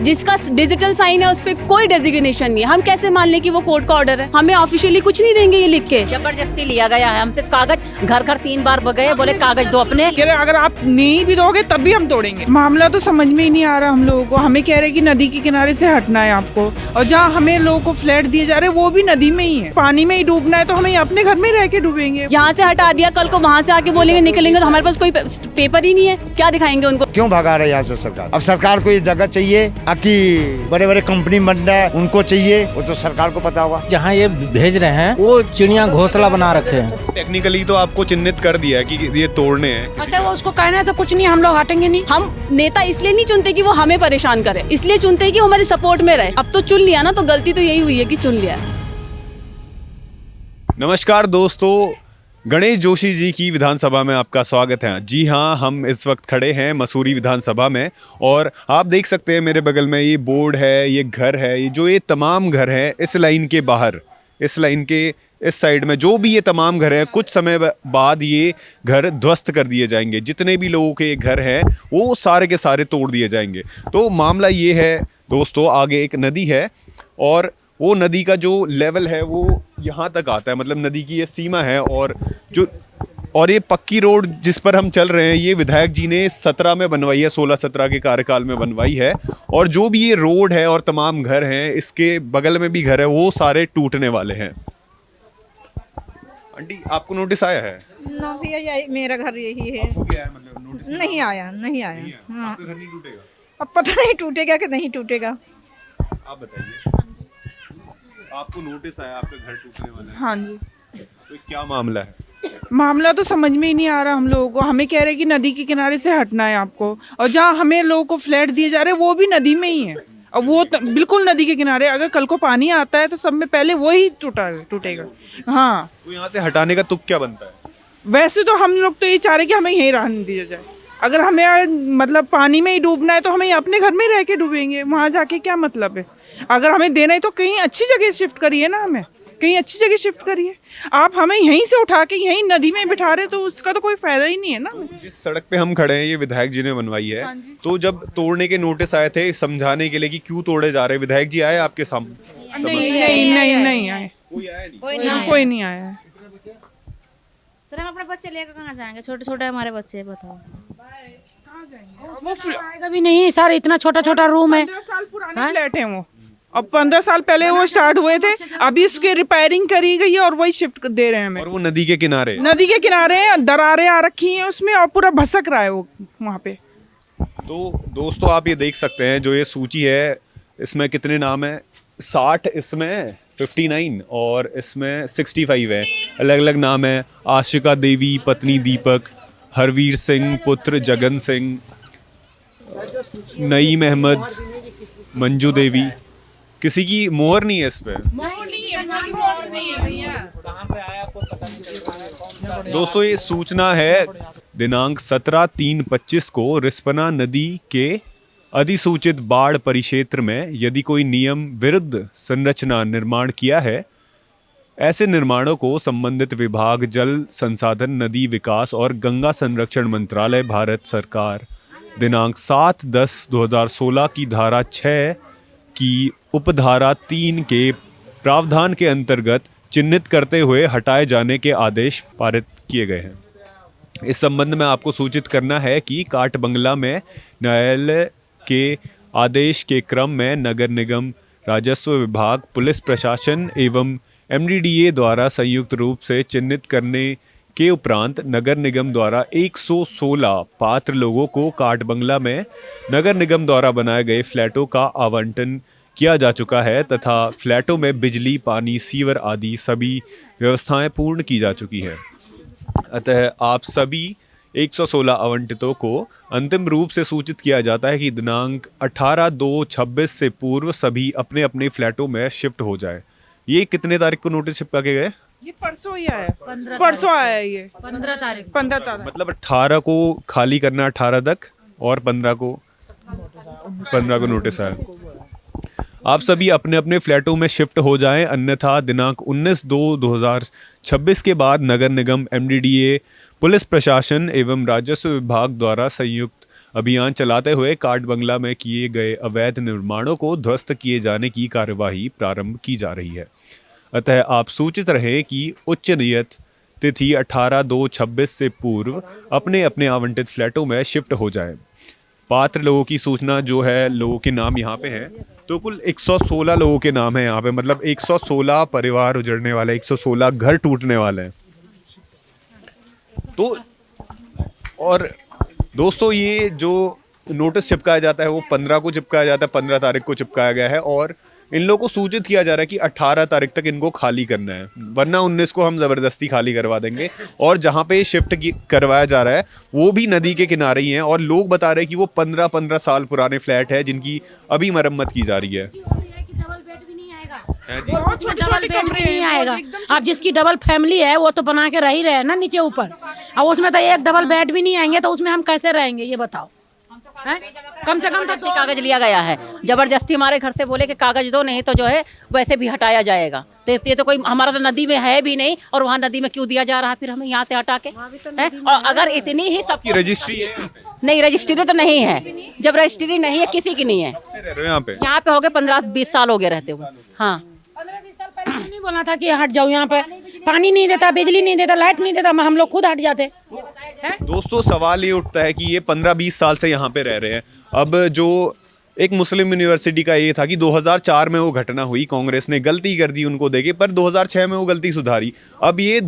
जिसका digital sign है उस पर कोई डेजिग्नेशन नहीं है, हम कैसे मान लें कि वो कोर्ट का ऑर्डर है? हमें ऑफिशियली कुछ नहीं देंगे ये लिख के। जबरदस्ती लिया गया है हमसे कागज, घर घर 3 बार गए, बोले कागज दो अपने। अगर आप नहीं भी दोगे तब भी हम तोड़ेंगे। मामला तो समझ में ही नहीं आ रहा हम लोगों को। हमें कह रहे कि नदी के किनारे से हटना है आपको, और जहाँ हमें लोगों को फ्लैट दिए जा रहे हैं वो भी नदी में ही है। पानी में ही डूबना है तो हमें अपने घर में रह के डूबेंगे। यहाँ से हटा दिया, कल को वहाँ से आके बोलेंगे निकलेंगे तो हमारे पास कोई पेपर ही नहीं है, क्या दिखाएंगे उनको? क्यों भगा रहे हैं यहाँ से सरकार? अब सरकार को ये जगह चाहिए कि बड़े बड़े कंपनी बन रहा है उनको चाहिए, वो तो सरकार को पता होगा। जहाँ ये भेज रहे हैं वो चिड़िया घोंसला बना रखे हैं। टेक्निकली तो आपको चिन्हित कर दिया है कि ये तोड़ने हैं। अच्छा, वो उसको कहने से कुछ नहीं, हम लोग हटेंगे नहीं। हम नेता इसलिए नहीं चुनते कि वो हमें परेशान करे, इसलिए चुनते कि वो हमारे सपोर्ट में रहे। अब तो चुन लिया ना, तो गलती तो यही हुई है कि चुन लिया। नमस्कार दोस्तों, गणेश जोशी जी की विधानसभा में आपका स्वागत है। जी हाँ, हम इस वक्त खड़े हैं मसूरी विधानसभा में और आप देख सकते हैं मेरे बगल में ये बोर्ड है, ये घर है, ये तमाम घर हैं इस लाइन के बाहर, इस लाइन के इस साइड में जो भी ये तमाम घर हैं, कुछ समय बाद ये घर ध्वस्त कर दिए जाएंगे। जितने भी लोगों के घर हैं वो सारे के सारे तोड़ दिए जाएंगे। तो मामला ये है दोस्तों, आगे एक नदी है और वो नदी का जो लेवल है वो यहाँ तक आता है, मतलब नदी की ये सीमा है। और ये पक्की रोड जिस पर हम चल रहे हैं ये विधायक जी ने 17 में बनवाई है, 16-17 के कार्यकाल में बनवाई है। और जो भी ये रोड है और तमाम घर हैं, इसके बगल में भी घर है, वो सारे टूटने वाले हैं। आंटी, आपको नोटिस आया है? ना भैया, मेरा घर यही है। आपको क्या है, मतलब नोटिस नहीं आया। हाँ, आपका घर नहीं टूटेगा? अब पता नहीं टूटेगा कि नहीं टूटेगा। आप बताइए, आपको नोटिस आया आपका घर टूटने वाला है? हाँ जी। तो क्या मामला है? मामला तो समझ में ही नहीं आ रहा हम लोगों को। हमें कह रहे कि नदी के किनारे से हटना है आपको, और जहाँ हमें लोगों को फ्लैट दिए जा रहे हैं वो भी नदी में ही है, और वो बिल्कुल नदी के किनारे। अगर कल को पानी आता है तो सब में पहले वही टूटेगा। हाँ, तो यहाँ से हटाने का तुक क्या बनता है? वैसे तो हम लोग तो ये चाह रहे कि हमें यहीं रहने दिया जाए। अगर हमें मतलब पानी में ही डूबना है तो हमें अपने घर में रह के डूबेंगे, वहाँ जाके क्या मतलब है? अगर हमें देना है तो कहीं अच्छी जगह शिफ्ट करिए ना, हमें कहीं अच्छी जगह शिफ्ट करिए। आप हमें यहीं से उठा के यहीं नदी में बिठा रहे तो उसका तो कोई फायदा ही नहीं है ना। जिस सड़क पे हम खड़े हैं ये विधायक जी ने बनवाई है। हाँ, तो जब तोड़ने के नोटिस आए थे समझाने के लिए कि क्यों तोड़े जा रहे, विधायक जी आए आपके सामने? नहीं आए, कोई आया नहीं? कोई नहीं आया है। सर, हम अपने बच्चे लेकर कहाँ जाएंगे? छोटे छोटे हमारे बच्चे, बताओ। वो आएगा भी नहीं सर, इतना छोटा छोटा रूम है। 15 साल पुराने फ्लैट हैं वो, और 15 साल पहले वो स्टार्ट हुए थे, अभी उसकी रिपेयरिंग करी गई है और वही शिफ्ट दे रहे हैं हमें। और वो नदी के किनारे दरारें आ रखी हैं उसमें और पूरा भसक रहा है वो वहाँ पे। तो दोस्तों आप ये देख सकते हैं, जो ये सूची है इसमें कितने नाम है? 60, इसमें 59 और इसमें 65 है। अलग अलग नाम है। आशिका देवी पत्नी दीपक, हरवीर सिंह पुत्र जगन सिंह, नईम अहमद, मंजू देवी। किसी की मोहर नहीं है इस पे। दोस्तों ये सूचना है दिनांक 17/3/25 को रिस्पना नदी के अधिसूचित बाढ़ परिक्षेत्र में यदि कोई नियम विरुद्ध संरचना निर्माण किया है, ऐसे निर्माणों को संबंधित विभाग जल संसाधन नदी विकास और गंगा संरक्षण मंत्रालय भारत सरकार दिनांक 7/10/2016 की धारा 6 की उपधारा 3 के प्रावधान के अंतर्गत चिन्हित करते हुए हटाए जाने के आदेश पारित किए गए हैं। इस संबंध में आपको सूचित करना है कि काट बंगला में न्यायालय के आदेश के क्रम में नगर निगम, राजस्व विभाग, पुलिस प्रशासन एवं MDDA द्वारा संयुक्त रूप से चिन्हित करने के उपरांत नगर निगम द्वारा 116 पात्र लोगों को काट बंगला में नगर निगम द्वारा बनाए गए फ्लैटों का आवंटन किया जा चुका है तथा फ्लैटों में बिजली, पानी, सीवर आदि सभी व्यवस्थाएं पूर्ण की जा चुकी है। अतः आप सभी 116 आवंटितों को अंतिम रूप से सूचित किया जाता है कि दिनांक 18/2/26 से पूर्व सभी अपने अपने फ्लैटों में शिफ्ट हो जाए। ये कितने तारीख को नोटिस चिपका के गए? ये परसों ही आया, परसों आया ये 15 तारीख। 15 तारीख, मतलब 18 को खाली करना, 18 तक, और 15 को नोटिस आया। आप सभी अपने अपने फ्लैटों में शिफ्ट हो जाएं, अन्यथा दिनांक 19/2/2026 के बाद नगर निगम, MDDA, पुलिस प्रशासन एवं राजस्व विभाग द्वारा संयुक्त अभियान चलाते हुए काट बंगला में किए गए अवैध निर्माणों को ध्वस्त किए जाने की कार्यवाही प्रारंभ की जा रही है। अतः आप सूचित रहें कि उच्च नियत तिथि 18/2/26 से पूर्व अपने अपने आवंटित फ्लैटों में शिफ्ट हो जाएं। पात्र लोगों की सूचना जो है, लोगों के नाम यहाँ पे हैं, तो कुल 116 लोगों के नाम हैं यहाँ पे, मतलब 116 परिवार उजड़ने वाले, 116 घर टूटने वाले हैं। तो और दोस्तों, ये जो नोटिस चिपकाया जाता है वो 15 को चिपकाया जाता है, 15 तारीख को चिपकाया गया है और इन लोगों को सूचित किया जा रहा है कि 18 तारीख तक इनको खाली करना है, वरना 19 को हम ज़बरदस्ती खाली करवा देंगे। और जहाँ पे शिफ्ट करवाया जा रहा है वो भी नदी के किनारे ही है और लोग बता रहे हैं कि वो 15-15 साल पुराने फ्लैट है जिनकी अभी मरम्मत की जा रही है। डबल बेड भी नहीं आएगा। अब जिसकी डबल फैमिली है वो तो बना के रह ही रहे हैं ना नीचे ऊपर, अब उसमें तो एक डबल बेड भी नहीं आएंगे, तो उसमें हम कैसे रहेंगे ये बताओ। कम से कम तो कागज लिया गया है, जबरदस्ती हमारे घर से बोले कि कागज दो, नहीं तो जो है वैसे भी हटाया जाएगा। तो ये तो कोई, हमारा तो नदी में है भी नहीं और वहाँ नदी में क्यों दिया जा रहा है फिर हमें यहाँ से हटा के है? और अगर इतनी ही सब रजिस्ट्री है नहीं, रजिस्ट्री तो नहीं है। जब रजिस्ट्री नहीं है, किसी की नहीं है। यहाँ पे हो गए 15-20 साल हो गए रहते हुए। हाँ, 15-20 साल पहले नहीं बोला था कि हट जाओ, यहाँ पे पानी नहीं देता, बिजली नहीं देता, लाइट नहीं देता, हम लोग खुद हट जाते। दोस्तों, सवाल ये उठता है कि ये 15-20 साल से यहाँ पे रह रहे हैं। अब जो एक मुस्लिम यूनिवर्सिटी का ये था कि 2004 में वो घटना हुई, कांग्रेस ने गलती कर दी उनको देके, पर 2006 में वो गलती सुधारी। अब ये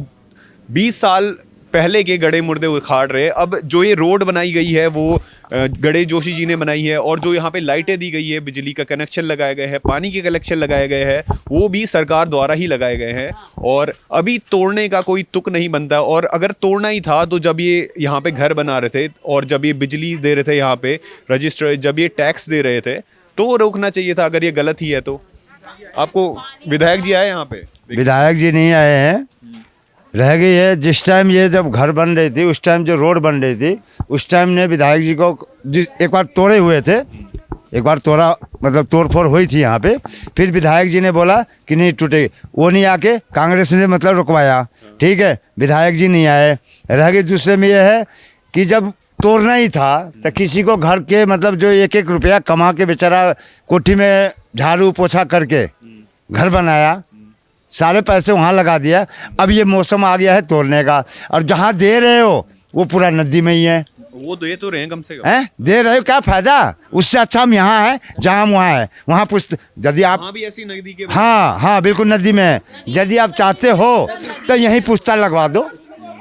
20 साल पहले के गड़े मुर्दे उखाड़ रहे। अब जो ये रोड बनाई गई है वो गणेश जोशी जी ने बनाई है और जो यहाँ पे लाइटें दी गई है, बिजली का कनेक्शन लगाए गए हैं, पानी के कनेक्शन लगाए गए हैं, वो भी सरकार द्वारा ही लगाए गए हैं और अभी तोड़ने का कोई तुक नहीं बनता। और अगर तोड़ना ही था तो जब ये यहाँ पे घर बना रहे थे और जब ये बिजली दे रहे थे, यहाँ पे रजिस्टर, जब ये टैक्स दे रहे थे तो वो रोकना चाहिए था। अगर ये गलत ही है तो आपको विधायक जी आए यहाँ पे? विधायक जी नहीं आए हैं, रह गई है। जिस टाइम ये जब घर बन रही थी, उस टाइम जो रोड बन रही थी, उस टाइम ने विधायक जी को एक बार तोड़े हुए थे, एक बार तोड़ा, मतलब तोड़फोड़ हुई थी यहाँ पे। फिर विधायक जी ने बोला कि नहीं टूटेगी, वो नहीं आके कांग्रेस ने मतलब रुकवाया, ठीक है, विधायक जी नहीं आए। रह गई दूसरे में ये है कि जब तोड़ना ही था तो किसी को घर के मतलब जो 1-1 रुपया कमा के बेचारा कोठी में झाड़ू पोछा करके घर बनाया, सारे पैसे वहाँ लगा दिया। अब ये मौसम आ गया है तोड़ने का, और जहाँ दे रहे हो वो पूरा नदी में ही है। वो दे तो रहे हैं कम से कम, हैं दे रहे हो, क्या फायदा? उससे अच्छा हम यहाँ है जहाँ हम वहाँ है, वहाँ यदि आप भी ऐसी नदी के, हाँ बिल्कुल नदी में है। यदि आप चाहते हो तो यहीं पुश्ता लगवा दो,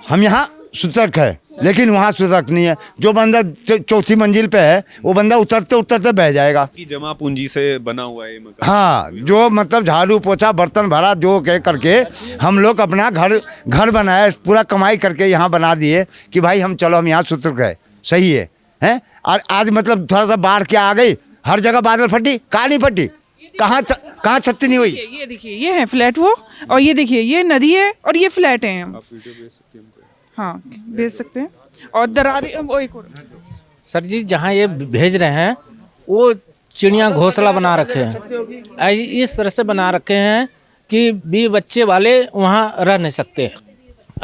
हम यहाँ सतर्क है, लेकिन वहाँ सतर्क नहीं है। जो बंदा 4थी मंजिल पे है वो बंदा उतरते उतरते बह जाएगा। कि जमा पूंजी से बना हुआ है मकान। हाँ, जो मतलब झाड़ू पोछा बर्तन भरा जो कह करके हम लोग अपना घर बनाया, पूरा कमाई करके यहाँ बना दिए कि भाई हम चलो हम यहाँ सतर्क है, सही है, हैं? और आज मतलब थोड़ा सा बाढ़ क्या आ गई, हर जगह बादल फटी, कहाँ नहीं फटी, कहाँ छत्ती नहीं हुई। ये देखिए, ये है फ्लैट वो, और ये देखिए ये नदी है और ये फ्लैट है। हम हाँ भेज सकते हैं। और दरार वो एक और सर जी, जहाँ ये भेज रहे हैं वो चिड़िया घोंसला बना रखे हैं, इस तरह से बना रखे हैं कि 20 बच्चे वाले वहाँ रह नहीं सकते।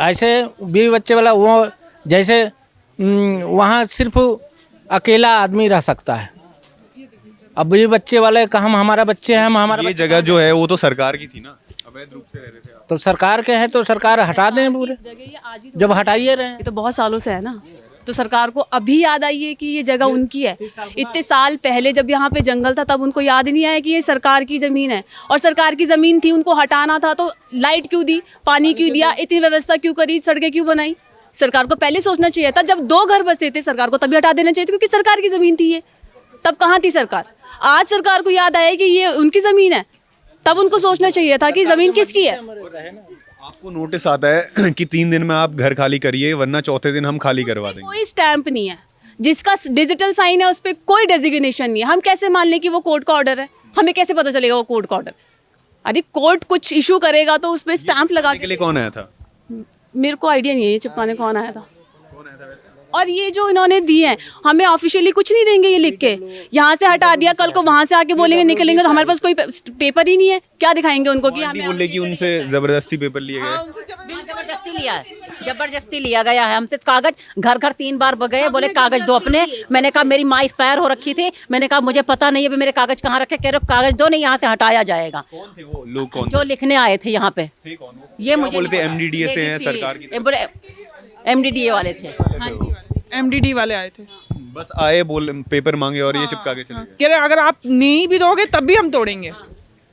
ऐसे 20 बच्चे वाला वो जैसे वहाँ सिर्फ अकेला आदमी रह सकता है। अब 20 बच्चे वाले का हम हमारा बच्चे हैं, हम हमारा ये जगह जो है वो तो सरकार की थी ना, अवैध रूप से रह रहे थे। तो सरकार के हैं तो सरकार हटा दें पूरे, जब हटाइए रहे। ये तो बहुत सालों से है ना, तो सरकार को अभी याद आई है कि ये जगह उनकी है। इतने साल पहले जब यहाँ पे जंगल था तब उनको याद नहीं आया कि ये सरकार की ज़मीन है, और सरकार की ज़मीन थी, उनको हटाना था तो लाइट क्यों दी, पानी क्यों दिया, इतनी व्यवस्था क्यों करी, सड़कें क्यों बनाई? सरकार को पहले सोचना चाहिए था। जब 2 घर बसे थे सरकार को तभी हटा देना चाहिए था, क्योंकि सरकार की ज़मीन थी ये। तब कहाँ थी सरकार? आज सरकार को याद आया कि ये उनकी ज़मीन है, तब उनको सोचना चाहिए था कि ज़मीन किसकी है। आपको नोटिस आता है कि 3 दिन में आप घर खाली करिए, वरना चौथे दिन हम खाली करवा देंगे। कोई स्टैंप नहीं है, जिसका डिजिटल साइन है उस पर कोई डेजिग्नेशन नहीं है। हम कैसे मान लें कि वो कोर्ट का ऑर्डर है? हमें कैसे पता चलेगा वो कोर्ट का ऑर्डर? अरे कोर्ट कुछ इशू करेगा तो उस पर स्टैंप लगा के लिए कौन आया था? मेरे को आइडिया नहीं है ये चिपकाने कौन आया था। और ये जो इन्होंने दिए हैं हमें ऑफिशियली कुछ नहीं देंगे, ये लिख के यहाँ से हटा दिया, कल को वहाँ से आके बोलेंगे निकलेंगे तो हमारे पास कोई पेपर ही नहीं है, क्या दिखाएंगे उनको कि आंटी हमें बोले कि उनसे जबरदस्ती पेपर लिए गए। जबरदस्ती लिया है, जबरदस्ती लिया गया है हमसे कागज। घर घर 3 बार गए, बोले कागज दो अपने। मैंने कहा मेरी माँ एक्सपायर हो रखी थी, मैंने कहा मुझे पता नहीं है मेरे कागज कहाँ रखे। कह रहे कागज दो, नहीं यहाँ से हटाया जाएगा। कौन थे वो लोग? कौन जो लिखने आए थे यहाँ पे, थे? कौन वो? ये मुझे बोलते एमडीडीए से हैं सरकार की? MDDA वाले थे। हाँ जी, एमडीडी वाले आए थे, बस आए, बोल पेपर मांगे और ये चिपका के चले गए। कह रहे अगर आप नहीं भी दोगे तब भी हम तोड़ेंगे,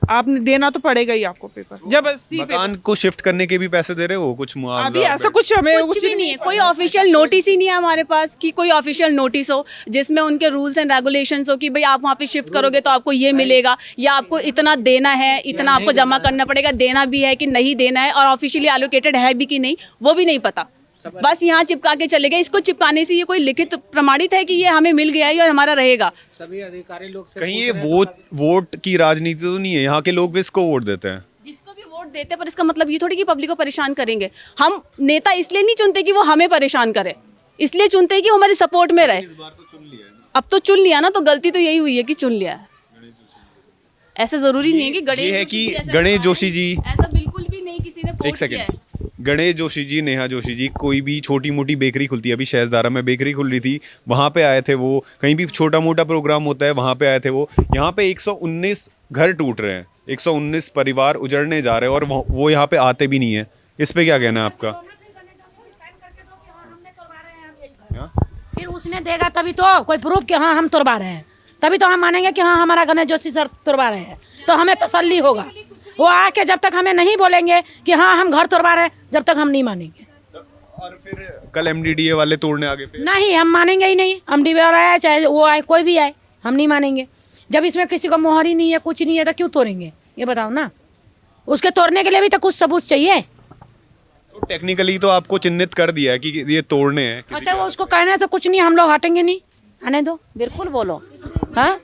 आपने देना तो पड़ेगा ही आपको पेपर। जबरदस्ती मकान को शिफ्ट करने के भी पैसे दे रहे हो? कुछ अभी मुआवजा? ऐसा कुछ हमें कुछ भी नहीं है, कोई ऑफिशियल नोटिस ही नहीं है हमारे पास कि कोई ऑफिशियल नोटिस हो जिसमें उनके रूल्स एंड रेगुलेशंस हो कि भाई आप वहाँ पे शिफ्ट करोगे तो आपको ये मिलेगा या आपको इतना देना है, इतना आपको जमा करना पड़ेगा, देना भी है कि नहीं देना है और ऑफिशियली एलोकेटेड है भी कि नहीं वो भी नहीं पता। बस यहाँ चिपका के चले गए। इसको चिपकाने से ये कोई लिखित प्रमाणित है कि ये हमें मिल गया है और हमारा रहेगा? सभी अधिकारी लोग से कहीं ये वोट की राजनीति तो नहीं है? यहाँ के लोग भी इसको वोट देते हैं। जिसको भी वोट देते हैं, पर इसका मतलब ये थोड़ी कि पब्लिक को परेशान करेंगे। हम नेता इसलिए नहीं चुनते कि वो हमें परेशान करे, इसलिए चुनते हैं कि वो हमारे सपोर्ट में रहे। अब तो चुन लिया ना, तो गलती तो यही हुई है कि चुन लिया है। ऐसा जरूरी नहीं है कि ये है कि जोशी जैसा गणेश करवाएं। जोशी जी, ऐसा बिल्कुल भी नहीं, किसी ने एक पोस्ट किया है। सेकंड, गणेश जोशी जी, नेहा जोशी जी, कोई भी छोटी मोटी बेकरी खुलती है, अभी शहजादा में बेकरी खुल रही थी, वहाँ पे आए थे वो। कहीं भी छोटा मोटा प्रोग्राम होता है वहाँ पे आए थे वो। यहाँ पे 119 घर टूट रहे हैं, 119 परिवार उजड़ने जा रहे हैं और वो यहाँ पे आते भी नहीं है। इस पे क्या कहना है आपका? फिर उसने देगा तभी तो कोई प्रूफ कि हाँ हम तोड़वा रहे हैं, तभी तो हम मानेंगे कि हाँ हमारा गणेश जोशी सर तोड़वा रहे हैं, तो हमें तसल्ली होगा। वो आके जब तक हमें नहीं बोलेंगे कि हाँ हम घर तोड़वा रहे हैं, जब तक हम नहीं मानेंगे। और फिर कल एमडीडीए वाले तोड़ने आगे फिर नहीं, हम मानेंगे ही नहीं। एमडीडीए वाला आए चाहे वो आए, कोई भी आए, हम नहीं मानेंगे। जब इसमें किसी को मोहर ही नहीं है, कुछ नहीं है, तो क्यों तोड़ेंगे ये बताओ ना। उसके तोड़ने के लिए भी तो कुछ सबूत चाहिए। तो टेक्निकली तो आपको चिन्हित कर दिया है कि ये तोड़ने हैं। अच्छा, वो उसको कहने से कुछ नहीं, हम लोग हटेंगे नहीं, आने दो, बिल्कुल बोलो। हाँ,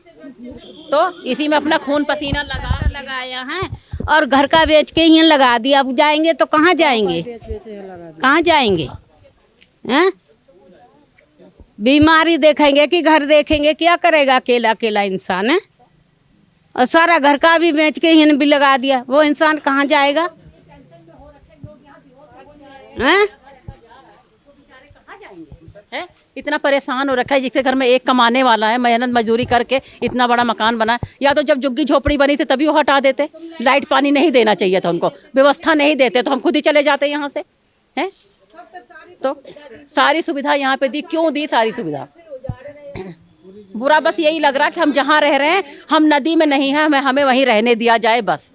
तो इसी में अपना खून पसीना लगाया है और घर का बेच के ही लगा दिया। अब जाएंगे तो कहाँ जाएंगे, कहाँ जाएंगे? हैं? बीमारी देखेंगे कि घर देखेंगे? क्या करेगा अकेला अकेला इंसान है? और सारा घर का भी बेच के ही भी लगा दिया, वो इंसान कहाँ जाएगा? हैं? है, इतना परेशान हो रखा है। जिसके घर में एक कमाने वाला है, मेहनत मजदूरी करके इतना बड़ा मकान बना, या तो जब झुग्गी झोपड़ी बनी थी तभी वो हटा देते। लाइट पानी नहीं देना चाहिए था उनको, व्यवस्था नहीं देते तो हम खुद ही चले जाते यहाँ से। हैं, तो सारी सुविधा यहाँ पे दी, क्यों दी सारी सुविधा? बुरा बस यही लग रहा कि हम जहाँ रह रहे हैं, हम नदी में नहीं है, हमें वहीं रहने दिया जाए। बस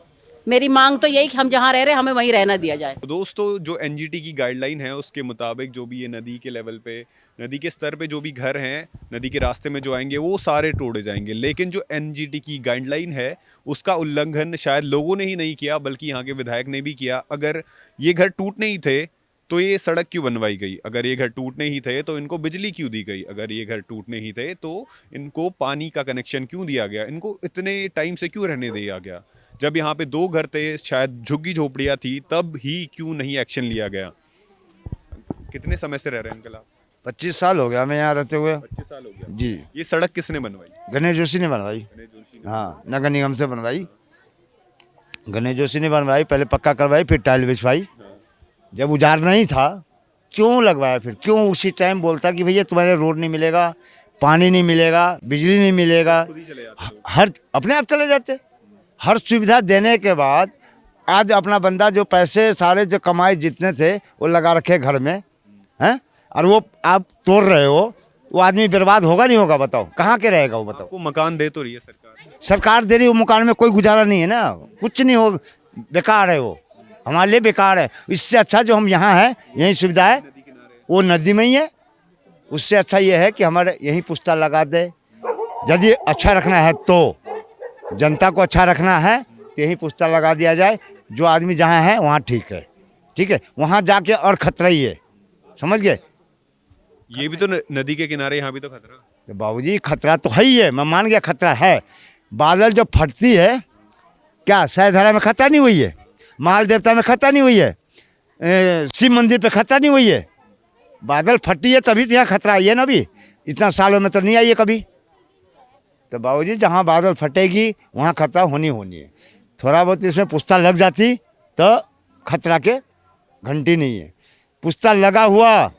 मेरी मांग तो यही कि हम जहाँ रह रहे हैं हमें वहीं रहना दिया जाए। दोस्तों, जो एनजीटी की गाइडलाइन है उसके मुताबिक जो भी ये नदी के लेवल पे, नदी के स्तर पे जो भी घर हैं नदी के रास्ते में जो आएंगे वो सारे तोड़े जाएंगे। लेकिन जो एनजीटी की गाइडलाइन है उसका उल्लंघन शायद लोगों ने ही नहीं किया, बल्कि यहाँ के विधायक ने भी किया। अगर ये घर टूटने ही थे तो ये सड़क क्यों बनवाई गई? अगर ये घर टूटने ही थे तो इनको बिजली क्यों दी गई? अगर ये घर टूटने ही थे तो इनको पानी का कनेक्शन क्यों दिया गया? इनको इतने टाइम से क्यों रहने दिया गया? जब यहाँ पे 2 घर थे, शायद झुग्गी झोपड़ियाँ थी, तब ही क्यों नहीं एक्शन लिया गया? कितने समय से रह रहे हैं अंकल आप? 25 साल हो गया हमें यहाँ रहते हुए। 25 साल हो गया जी। ये सड़क किसने बनवाई? गणेश जोशी ने बनवाई। हाँ, नगर निगम से बनवाई, गणेश जोशी ने बनवाई। पहले पक्का करवाई, फिर टाइल बिछवाई। जब उजाड़ नहीं था क्यों लगवाया? फिर क्यों उसी टाइम बोलता कि भैया तुम्हारे रोड नहीं मिलेगा, पानी नहीं मिलेगा, बिजली नहीं मिलेगा? हर अपने आप चले जाते। हर सुविधा देने के बाद आज अपना बंदा जो पैसे सारे जो कमाए जितने थे वो लगा रखे घर में हैं, और वो आप तोड़ रहे हो, वो आदमी बर्बाद होगा नहीं होगा? बताओ कहाँ के रहेगा वो? बताओ। आपको मकान दे तो रही है सरकार, सरकार दे रही है, वो मकान में कोई गुजारा नहीं है ना, कुछ नहीं हो, बेकार है वो, हमारे लिए बेकार है। इससे अच्छा जो हम यहाँ हैं, यही सुविधा है, वो नदी में ही है। उससे अच्छा ये है कि हमारे यहीं पुस्ता लगा दे। यदि अच्छा रखना है तो, जनता को अच्छा रखना है तो यहीं पुस्ता लगा दिया जाए। जो आदमी जहाँ है वहाँ ठीक है, ठीक है, वहाँ जाके और खतरा ही है, समझ गए? ये भी तो नदी के किनारे, यहाँ भी तो खतरा। तो बाबूजी खतरा तो है ही है, मैं मान गया खतरा है। बादल जो फटती है, क्या सहधारा में खतरा नहीं हुई है? महाल देवता में खतरा नहीं हुई है? शिव मंदिर पे खतरा नहीं हुई है? बादल फटी है तभी तो यहाँ खतरा आई है ना। अभी इतना सालों में तो नहीं आई है कभी। तो बाबूजी जहाँ बादल फटेगी वहाँ खतरा होनी है। थोड़ा बहुत इसमें पुस्ता लग जाती तो खतरा के घंटी नहीं है। पुस्ता लगा हुआ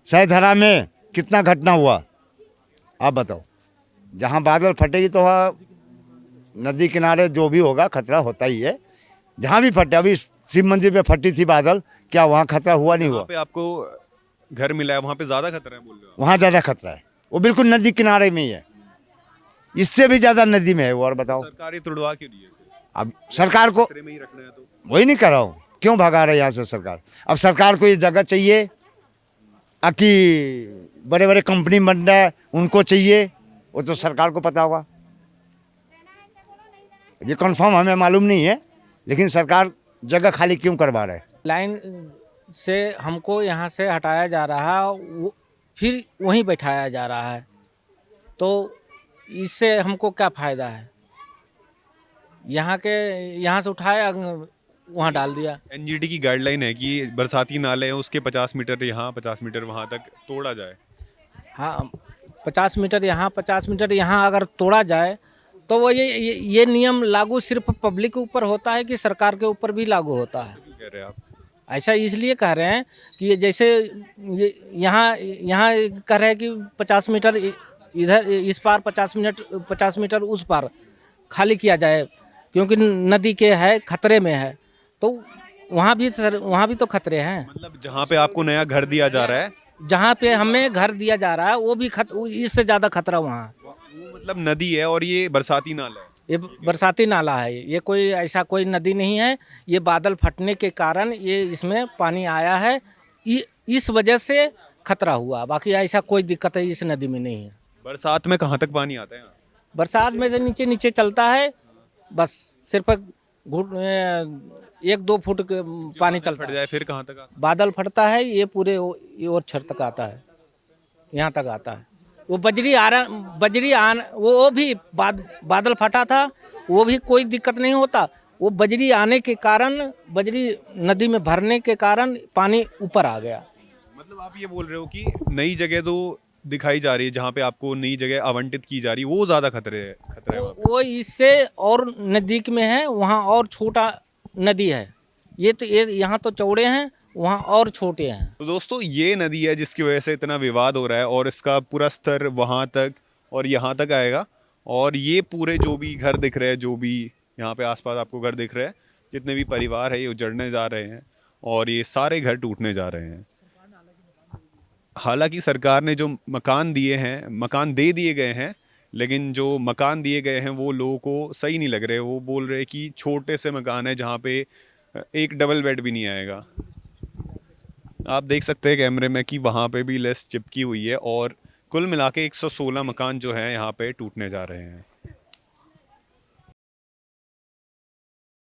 सैधरा में कितना घटना हुआ आप बताओ। जहाँ बादल फटेगी तो वहाँ नदी किनारे जो भी होगा खतरा होता ही है। जहाँ भी फटे, अभी शिव मंदिर पे फटी थी बादल, क्या वहाँ खतरा हुआ नहीं हुआ? वहाँ पे आपको घर मिला है, वहाँ पे ज्यादा खतरा है बोल रहे हो? वहाँ ज़्यादा खतरा है, वो बिल्कुल नदी किनारे में ही है, इससे भी ज़्यादा नदी में है वो। और बताओ सरकारी तुड़वा क्यों रही है? अब सरकार को खतरे में ही रखना है तो वही नहीं कर रहा हूँ, क्यों भगा रहे यहाँ से सरकार? अब सरकार को ये जगह चाहिए कि बड़े बड़े कंपनी बन रहा है उनको चाहिए, वो तो सरकार को पता होगा। ये कंफर्म हमें मालूम नहीं है, लेकिन सरकार जगह खाली क्यों करवा रहा है? लाइन से हमको यहाँ से हटाया जा रहा है, वो फिर वहीं बैठाया जा रहा है, तो इससे हमको क्या फ़ायदा है? यहाँ से उठाया वहाँ डाल दिया। एनजीटी की गाइडलाइन है कि बरसाती नाले हैं उसके 50 मीटर यहाँ 50 मीटर वहाँ तक तोड़ा जाए। हाँ, 50 मीटर यहाँ 50 मीटर यहाँ अगर तोड़ा जाए तो वो ये नियम लागू सिर्फ पब्लिक के ऊपर होता है कि सरकार के ऊपर भी लागू होता है? क्यों कह रहे हैं आप? ऐसा इसलिए कह रहे हैं कि ये जैसे यहाँ कह रहे हैं कि 50 मीटर इधर इस पार 50 मीटर उस पार खाली किया जाए, क्योंकि नदी के है खतरे में है, तो वहाँ भी तो खतरे हैं। मतलब जहाँ पे आपको नया घर दिया जा रहा है, जहाँ पे हमें घर दिया जा रहा है वो भी इससे ज़्यादा खतरा वहाँ। वो मतलब नदी है और ये बरसाती नाला है। ये बरसाती नाला है, ये कोई ऐसा कोई नदी नहीं है। ये बादल फटने के कारण ये इसमें पानी आया है, इस वजह से खतरा हुआ, बाकी ऐसा कोई दिक्कत है इस नदी में नहीं है। बरसात में कहाँ तक पानी आता है? बरसात में तो नीचे चलता है, बस सिर्फ 1-2 फुट के पानी चलता फट है। जाए फिर कहाँ तक आता बादल फटता है, ये पूरे ये और छत तक आता है, यहाँ तक आता है। वो वो भी बादल फटा था, वो भी कोई दिक्कत नहीं होता। वो बजरी आने के कारण, बजरी नदी में भरने के कारण पानी ऊपर आ गया। मतलब आप ये बोल रहे हो कि नई जगह तो दिखाई जा रही है, जहाँ पे आपको नई जगह आवंटित की जा रही है वो ज़्यादा खतरा है वहाँ पे? वो इससे और नज़दीक में है, वहाँ और छोटा नदी है। ये यहाँ तो चौड़े हैं, वहाँ और छोटे हैं। तो दोस्तों ये नदी है जिसकी वजह से इतना विवाद हो रहा है और इसका पूरा स्तर वहाँ तक और यहाँ तक आएगा। और ये पूरे जो भी घर दिख रहे हैं, जो भी यहाँ पे आसपास आपको घर दिख रहे हैं, जितने भी परिवार है ये उजड़ने जा रहे हैं और ये सारे घर टूटने जा रहे हैं। हालांकि सरकार ने जो मकान दिए हैं, मकान दे दिए गए हैं, लेकिन जो मकान दिए गए हैं वो लोगों को सही नहीं लग रहे। वो बोल रहे कि छोटे से मकान है जहाँ पे एक डबल बेड भी नहीं आएगा। आप देख सकते हैं कैमरे में कि वहाँ पे भी लिस्ट चिपकी हुई है और कुल मिला के 116 मकान जो हैं यहाँ पे टूटने जा रहे हैं।